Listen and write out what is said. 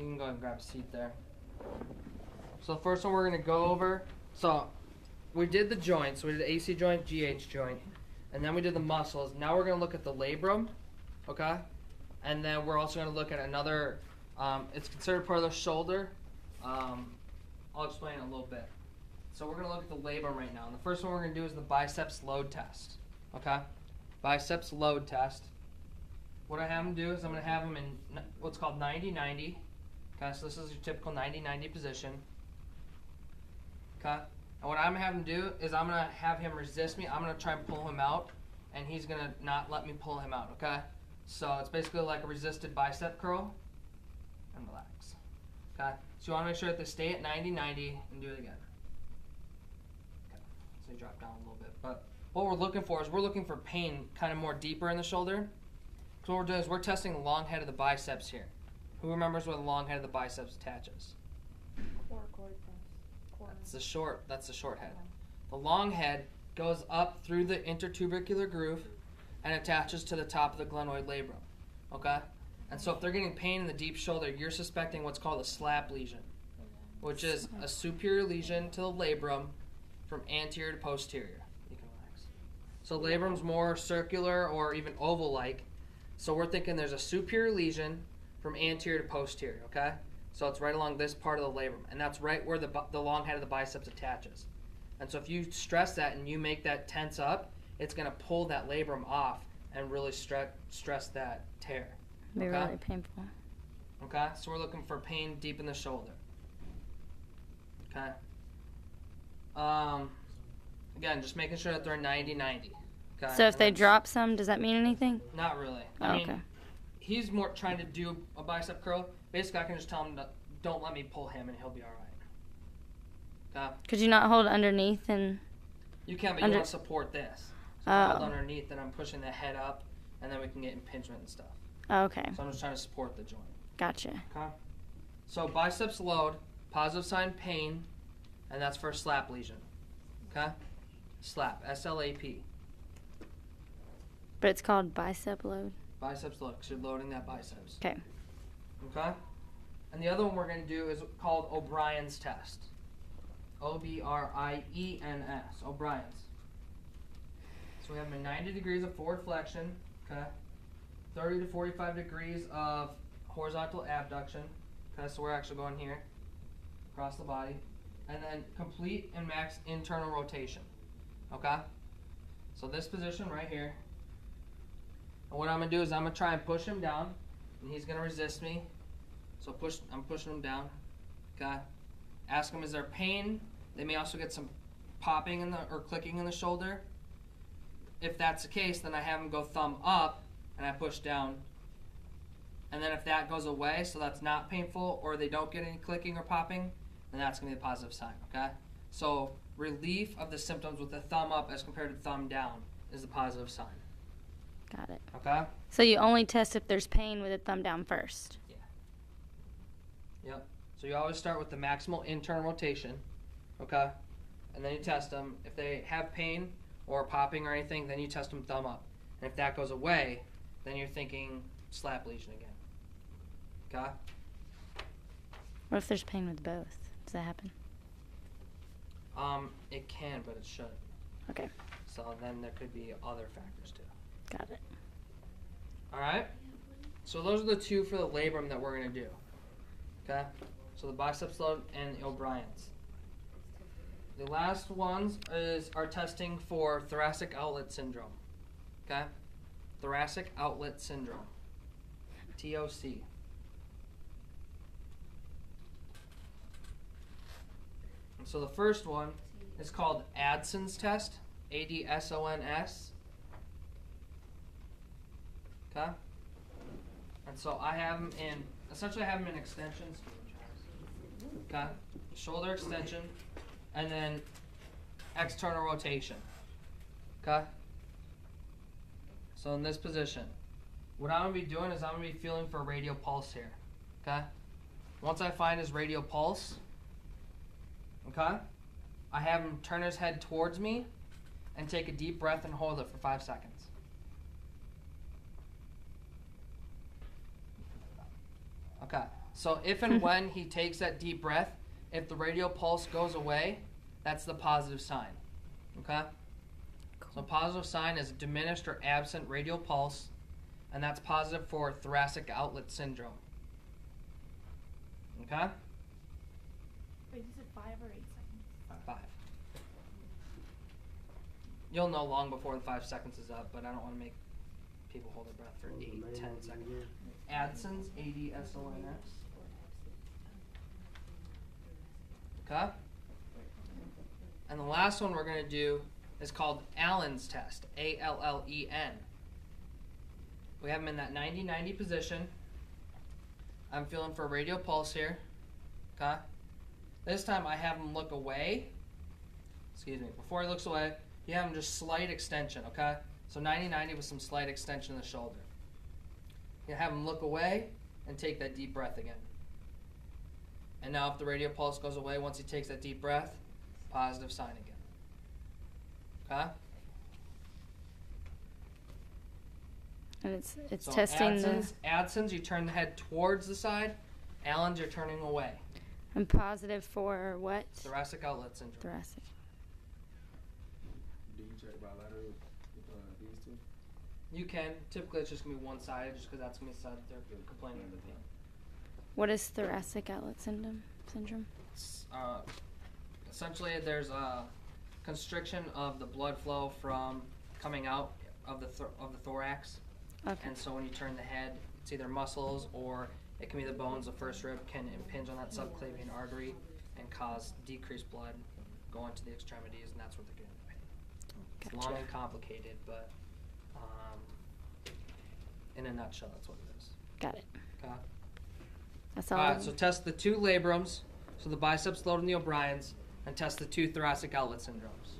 You can go ahead and grab a seat there. So the first one we're going to go over, so we did the joints. We did the AC joint, GH joint, and then we did the muscles. Now we're going to look at the labrum, okay? And then we're also going to look at another, it's considered part of the shoulder. I'll explain it a little bit. So we're going to look at the labrum right now. And the first one we're going to do is the biceps load test, okay? Biceps load test. What I have him do is I'm going to have him in what's called 90-90. Okay, so this is your typical 90-90 position. Okay, and what I'm going to have him do is I'm going to have him resist me. I'm going to try and pull him out, and he's going to not let me pull him out, okay? So it's basically like a resisted bicep curl, and relax. Okay, so you want to make sure that they stay at 90-90 and do it again. Okay, so you drop down a little bit. But what we're looking for is we're looking for pain kind of more deeper in the shoulder. So what we're doing is we're testing the long head of the biceps here. Who remembers where the long head of the biceps attaches? That's the short head. The long head goes up through the intertubercular groove and attaches to the top of the glenoid labrum. Okay? And so if they're getting pain in the deep shoulder, you're suspecting what's called a SLAP lesion, which is a superior lesion to the labrum from anterior to posterior. You can relax. So labrum's more circular or even oval-like. So we're thinking there's a superior lesion from anterior to posterior, okay? So it's right along this part of the labrum, and that's right where the long head of the biceps attaches. And so if you stress that and you make that tense up, it's going to pull that labrum off and really stress that tear. Be really painful. Okay, so we're looking for pain deep in the shoulder. Okay. Again, just making sure that they're 90-90. Okay. So if they drop some, does that mean anything? Not really. Oh, I mean, okay. He's more trying to do a bicep curl. Basically, I can just tell him, don't let me pull him, and he'll be all right. Okay? Could you not hold underneath and... You can, but you want to support this. So if I hold underneath, then I'm pushing the head up, and then we can get impingement and stuff. Oh, okay. So I'm just trying to support the joint. Gotcha. Okay? So biceps load, positive sign pain, and that's for a SLAP lesion. Okay? SLAP, S-L-A-P. But it's called bicep load? Biceps load, because you're loading that biceps. Okay. Okay? And the other one we're going to do is called O'Brien's test. O-B-R-I-E-N-S. O'Brien's. So we have them in 90 degrees of forward flexion, okay? 30 to 45 degrees of horizontal abduction. Okay, so we're actually going here, across the body. And then complete and max internal rotation. Okay? So this position right here. And what I'm going to do is I'm going to try and push him down, and he's going to resist me. So I'm pushing him down. Okay? Ask him, is there pain? They may also get some popping or clicking in the shoulder. If that's the case, then I have him go thumb up, and I push down. And then if that goes away, so that's not painful, or they don't get any clicking or popping, then that's going to be a positive sign, okay? So relief of the symptoms with the thumb up as compared to thumb down is a positive sign. Got it. Okay? So you only test if there's pain with a thumb down first? Yeah. Yep. So you always start with the maximal internal rotation, okay? And then you test them. If they have pain or popping or anything, then you test them thumb up. And if that goes away, then you're thinking SLAP lesion again. Okay? What if there's pain with both? Does that happen? It can, but it shouldn't. Okay. So then there could be other factors too. Got it. All right? So those are the two for the labrum that we're going to do. Okay? So the biceps load and the O'Brien's. The last ones are testing for thoracic outlet syndrome. Okay? Thoracic outlet syndrome. TOC. And so the first one is called Adson's test. A-D-S-O-N-S. Okay? And so I have them in, essentially I have them in extensions. Okay? Shoulder extension, and then external rotation. Okay? So in this position, what I'm going to be doing is I'm going to be feeling for a radial pulse here. Okay? Once I find his radial pulse, okay, I have him turn his head towards me and take a deep breath and hold it for 5 seconds. Okay. So if and when he takes that deep breath, if the radial pulse goes away, that's the positive sign. Okay? So a positive sign is a diminished or absent radial pulse, and that's positive for thoracic outlet syndrome. Okay? Wait, is it 5 or 8 seconds? 5. You'll know long before the 5 seconds is up, but I don't want to make people hold their breath for 8, 10 seconds. Adson's, A-D-S-O-N-S. Okay? And the last one we're going to do is called Allen's test, A-L-L-E-N. We have him in that 90-90 position. I'm feeling for a radial pulse here. Okay? This time I have him look away. Excuse me. Before he looks away, you have him just slight extension, okay? So 90-90 with some slight extension of the shoulder. You have him look away and take that deep breath again. And now if the radial pulse goes away once he takes that deep breath, positive sign again. Okay? And it's So testing Adson's, you turn the head towards the side. Allen's, you're turning away. I'm positive for what? Thoracic outlet syndrome. Thoracic. Do you check bilateral with these two? You can. Typically, it's just going to be one-sided just because that's going to be the side that they're complaining of the pain. What is thoracic outlet syndrome? Essentially, there's a constriction of the blood flow from coming out of the thorax. Okay. And so when you turn the head, it's either muscles or it can be the bones. The first rib can impinge on that subclavian artery and cause decreased blood going to the extremities, and that's what they're getting pain. It's long and complicated, but in a nutshell, that's what it is. Got it. Okay. That's all. All right, so test the 2 labrums, so the biceps load and the O'Briens, and test the 2 thoracic outlet syndromes.